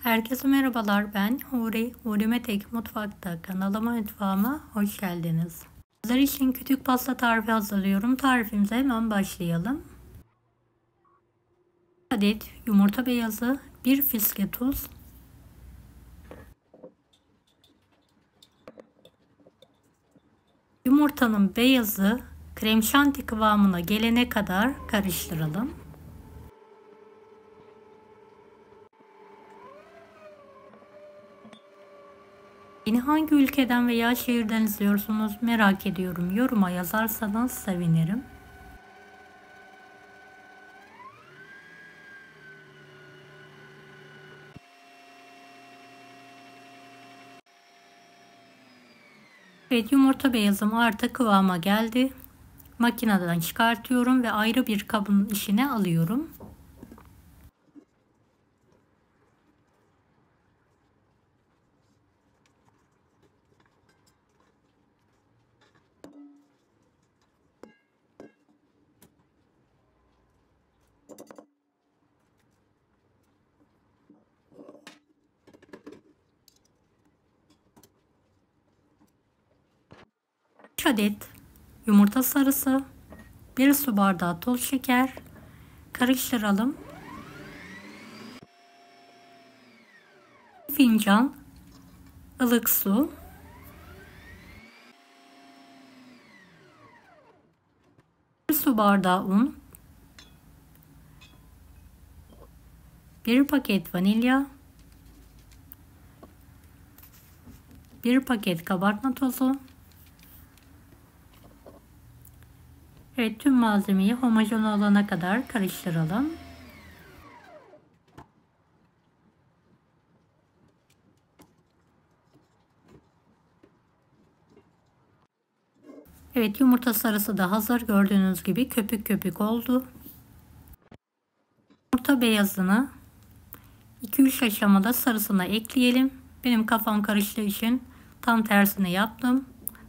Herkese merhabalar, ben Huri. Huri Metek Mutfak'ta kanalıma, mutfağıma hoş geldiniz. Sizler için kütük pasta tarifi hazırlıyorum. Tarifimize hemen başlayalım. 1 adet yumurta beyazı, 1 fiske tuz, yumurtanın beyazı krem şanti kıvamına gelene kadar karıştıralım. Beni hangi ülkeden veya şehirden izliyorsunuz merak ediyorum. Yoruma yazarsanız sevinirim. Evet, yumurta beyazım artık kıvama geldi. Makineden çıkartıyorum ve ayrı bir kabın içine alıyorum. Bir adet yumurta sarısı, 1 su bardağı toz şeker, karıştıralım. 1 fincan ılık su, 1 su bardağı un, 1 paket vanilya, 1 paket kabartma tozu. Evet, tüm malzemeyi homojen olana kadar karıştıralım. Evet, yumurta sarısı da hazır. Gördüğünüz gibi köpük köpük oldu. Yumurta beyazını 2-3 aşamada sarısına ekleyelim. Benim kafam karıştığı için tam tersini yaptım.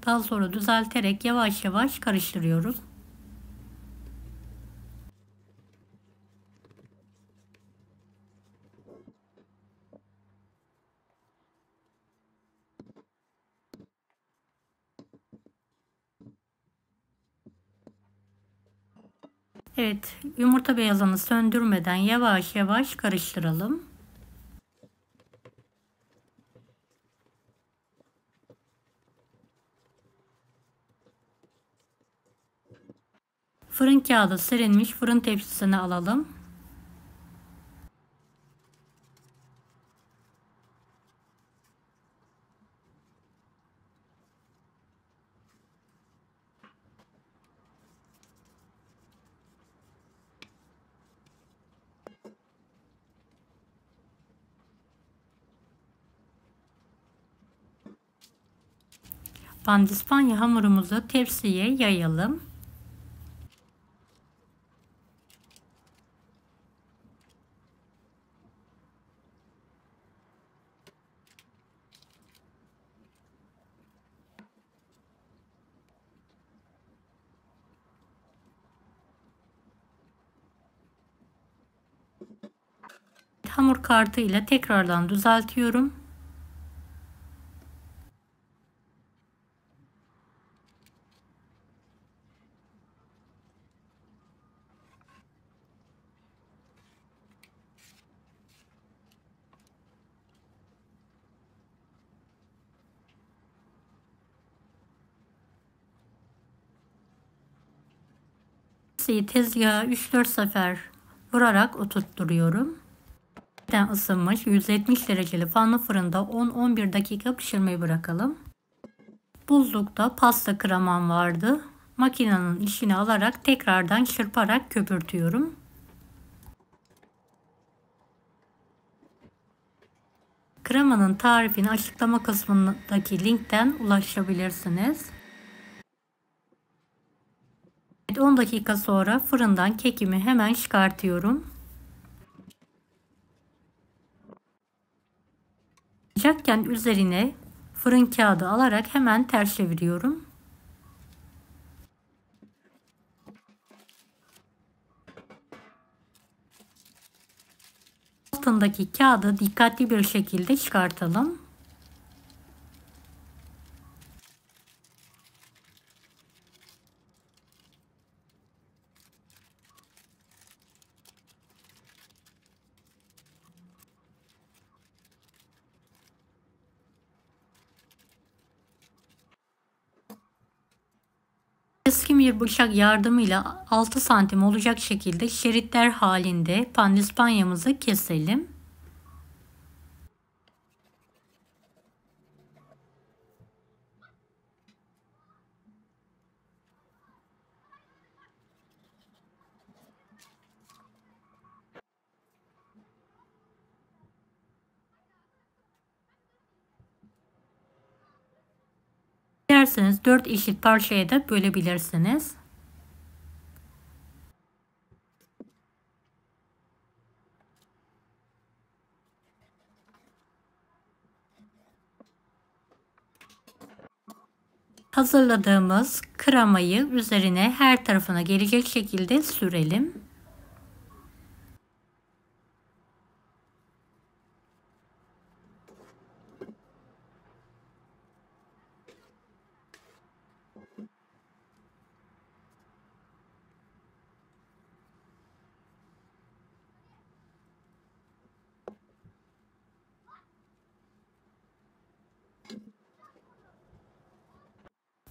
Daha sonra düzelterek yavaş yavaş karıştırıyorum. Evet, yumurta beyazını söndürmeden yavaş yavaş karıştıralım. Fırın kağıdı serilmiş fırın tepsisine alalım. Pandispanya hamurumuzu tepsiye yayalım. Hamur kartı ile tekrardan düzeltiyorum. Tezgaha 3-4 sefer vurarak oturtturuyorum. Isınmış 170 dereceli fanlı fırında 10-11 dakika pişirmeyi bırakalım. Buzlukta pasta kremam vardı. Makinenin içine alarak tekrardan çırparak köpürtüyorum. Kremanın tarifini açıklama kısmındaki linkten ulaşabilirsiniz. 10 dakika sonra fırından kekimi hemen çıkartıyorum. Sıcakken üzerine fırın kağıdı alarak hemen ters çeviriyorum. Altındaki kağıdı dikkatli bir şekilde çıkartalım. Keskin bir bıçak yardımıyla 6 santim olacak şekilde şeritler halinde pandispanyamızı keselim. Dilerseniz 4 eşit parçaya da bölebilirsiniz. Hazırladığımız kremayı üzerine her tarafına gelecek şekilde sürelim.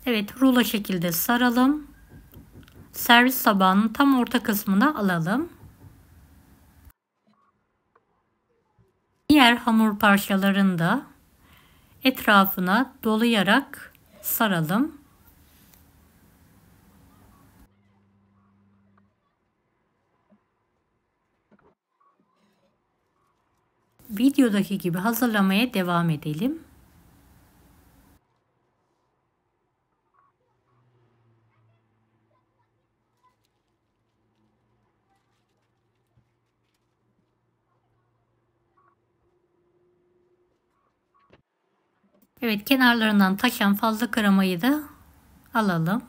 Evet, rulo şekilde saralım. Servis tabağının tam orta kısmına alalım. Diğer hamur parçalarını da etrafına dolayarak saralım. Videodaki gibi hazırlamaya devam edelim. Evet, kenarlarından taşan fazla kremayı da alalım.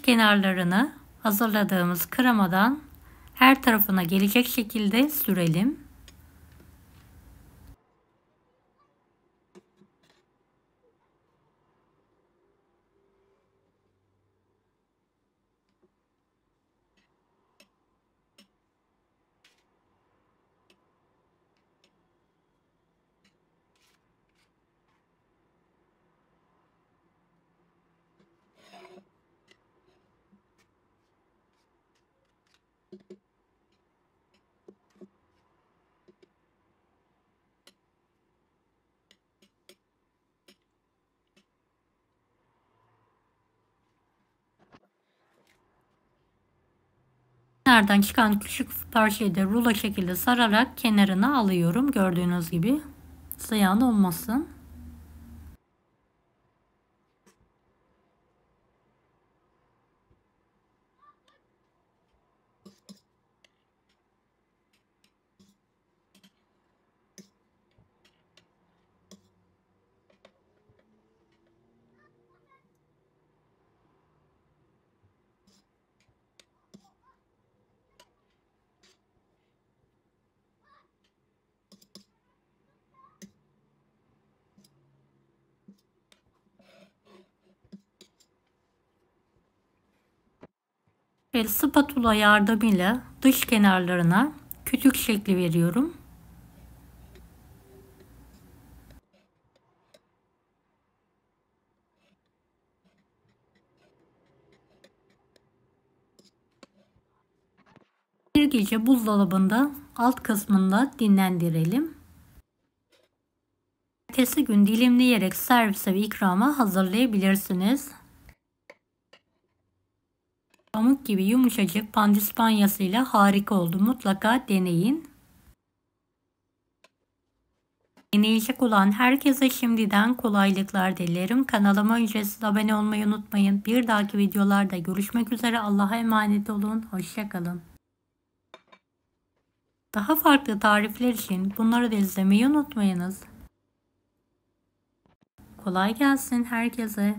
Kenarlarını hazırladığımız kremadan her tarafına gelecek şekilde sürelim. Kenardan çıkan küçük parçayı da rulo şekilde sararak kenarına alıyorum. Gördüğünüz gibi ziyan olmasın. Ve spatula yardımıyla dış kenarlarına kütük şekli veriyorum. Bir gece buzdolabında alt kısmında dinlendirelim. Ertesi gün dilimleyerek servise ve ikrama hazırlayabilirsiniz. Pamuk gibi yumuşacık pandispanyasıyla harika oldu. Mutlaka deneyin. Deneyecek olan herkese şimdiden kolaylıklar dilerim. Kanalıma ücretsiz abone olmayı unutmayın. Bir dahaki videolarda görüşmek üzere. Allah'a emanet olun. Hoşça kalın. Daha farklı tarifler için bunları da izlemeyi unutmayınız. Kolay gelsin herkese.